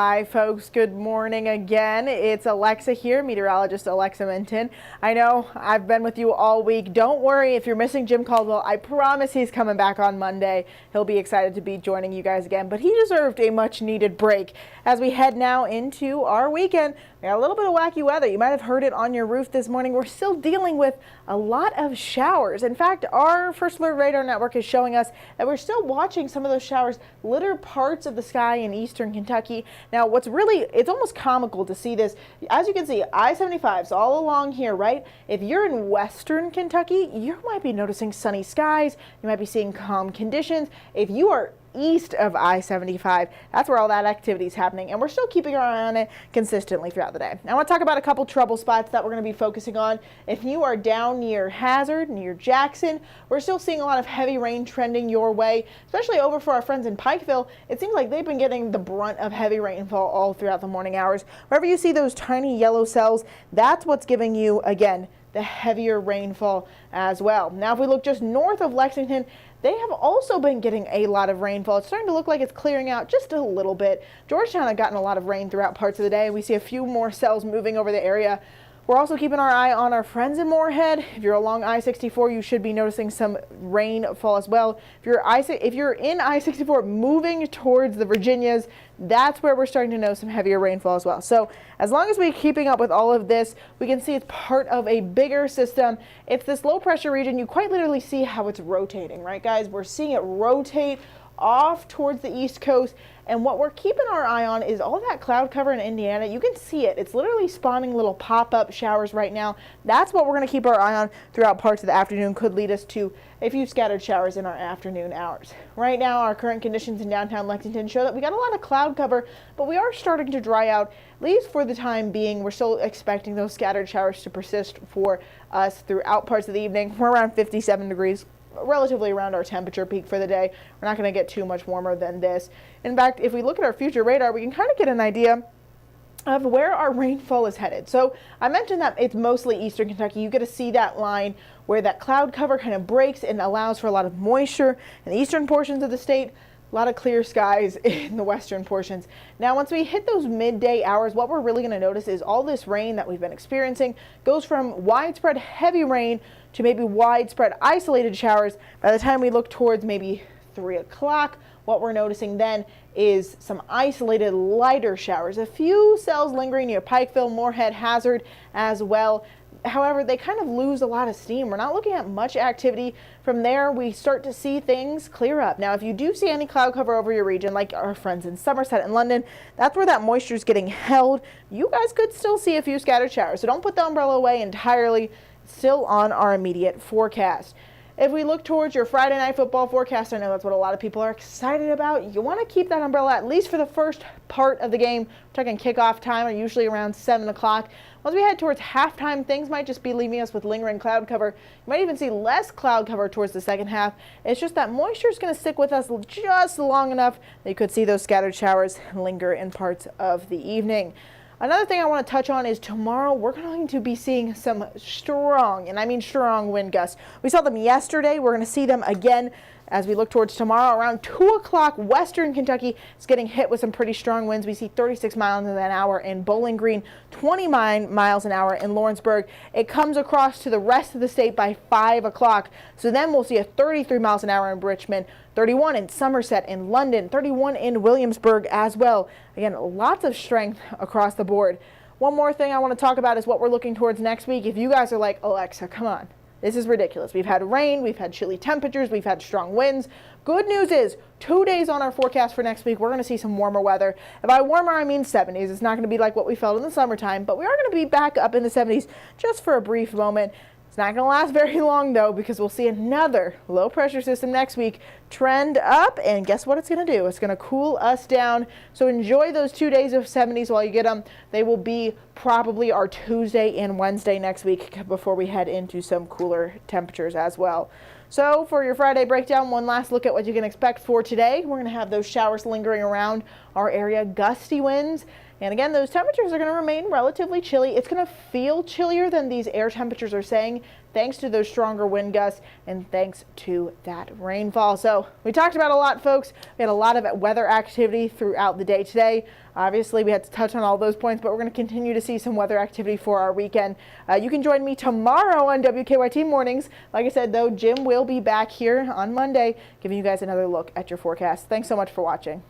Hi folks, good morning again. It's Alexa here, meteorologist Alexa Minton. I know I've been with you all week. Don't worry if you're missing Jim Caldwell. I promise he's coming back on Monday. He'll be excited to be joining you guys again, but he deserved a much needed break. As we head now into our weekend, we got a little bit of wacky weather. You might have heard it on your roof this morning. We're still dealing with a lot of showers. In fact, our First Alert Radar Network is showing us that we're still watching some of those showers litter parts of the sky in eastern Kentucky. Now, it's almost comical to see this. As you can see, I-75's all along here, right? If you're in western Kentucky, you might be noticing sunny skies. You might be seeing calm conditions. If you are east of I-75, that's where all that activity is happening, and we're still keeping our eye on it consistently throughout the day. Now, I want to talk about a couple trouble spots that we're going to be focusing on. If you are down near Hazard, near Jackson, we're still seeing a lot of heavy rain trending your way, especially over for our friends in Pikeville. It seems like they've been getting the brunt of heavy rainfall all throughout the morning hours. Wherever you see those tiny yellow cells, that's what's giving you, again, the heavier rainfall as well. Now, if we look just north of Lexington, they have also been getting a lot of rainfall. It's starting to look like it's clearing out just a little bit. Georgetown had gotten a lot of rain throughout parts of the day. We see a few more cells moving over the area. We're also keeping our eye on our friends in Moorhead. If you're along I-64, you should be noticing some rainfall as well. If you're in I-64 moving towards the Virginias, that's where we're starting to know some heavier rainfall as well. So as long as we're keeping up with all of this, we can see it's part of a bigger system. It's this low pressure region. You quite literally see how it's rotating, right, guys? We're seeing it rotate off towards the East Coast, and what we're keeping our eye on is all that cloud cover in Indiana. You can see it. It's literally spawning little pop-up showers right now. That's what we're going to keep our eye on throughout parts of the afternoon. Could lead us to a few scattered showers in our afternoon hours. Right now, our current conditions in downtown Lexington show that we got a lot of cloud cover, but we are starting to dry out, at least for the time being. We're still expecting those scattered showers to persist for us throughout parts of the evening. We're around 57 degrees. Relatively around our temperature peak for the day. We're not going to get too much warmer than this. In fact, if we look at our future radar, we can kind of get an idea of where our rainfall is headed. So I mentioned that it's mostly eastern Kentucky. You get to see that line where that cloud cover kind of breaks and allows for a lot of moisture in the eastern portions of the state. A lot of clear skies in the western portions. Now, once we hit those midday hours, what we're really going to notice is all this rain that we've been experiencing goes from widespread heavy rain to maybe widespread isolated showers. By the time we look towards maybe 3 o'clock, what we're noticing then is some isolated lighter showers. A few cells lingering near Pikeville, Moorhead, Hazard as well. However, they kind of lose a lot of steam. We're not looking at much activity. From there, we start to see things clear up. Now, if you do see any cloud cover over your region, like our friends in Somerset and London, that's where that moisture is getting held. You guys could still see a few scattered showers, so don't put the umbrella away entirely. It's still on our immediate forecast. If we look towards your Friday night football forecast, I know that's what a lot of people are excited about. You want to keep that umbrella at least for the first part of the game. We're talking kickoff time, are usually around 7 o'clock. Once we head towards halftime, things might just be leaving us with lingering cloud cover. You might even see less cloud cover towards the second half. It's just that moisture is going to stick with us just long enough that you could see those scattered showers linger in parts of the evening. Another thing I want to touch on is tomorrow we're going to be seeing some strong, and I mean strong, wind gusts. We saw them yesterday. We're going to see them again as we look towards tomorrow. Around 2 o'clock, western Kentucky is getting hit with some pretty strong winds. We see 36 miles an hour in Bowling Green, 29 miles an hour in Lawrenceburg. It comes across to the rest of the state by 5 o'clock. So then we'll see a 33 miles an hour in Richmond, 31 in Somerset, in London, 31 in Williamsburg as well. Again, lots of strength across the board. One more thing I want to talk about is what we're looking towards next week. If you guys are like, Alexa, come on. This is ridiculous. We've had rain, we've had chilly temperatures, we've had strong winds. Good news is 2 days on our forecast for next week, we're going to see some warmer weather. And by warmer, I mean 70s. It's not going to be like what we felt in the summertime, but we are going to be back up in the 70s just for a brief moment. It's not going to last very long, though, because we'll see another low pressure system next week trend up. And guess what it's going to do? It's going to cool us down. So enjoy those 2 days of 70s while you get them. They will be probably our Tuesday and Wednesday next week before we head into some cooler temperatures as well. So for your Friday breakdown, one last look at what you can expect for today. We're going to have those showers lingering around our area, gusty winds. And again, those temperatures are going to remain relatively chilly. It's going to feel chillier than these air temperatures are saying, thanks to those stronger wind gusts and thanks to that rainfall. So we talked about a lot, folks. We had a lot of weather activity throughout the day today. Obviously, we had to touch on all those points, but we're going to continue to see some weather activity for our weekend. You can join me tomorrow on WKYT Mornings. Like I said, though, Jim will be back here on Monday, giving you guys another look at your forecast. Thanks so much for watching.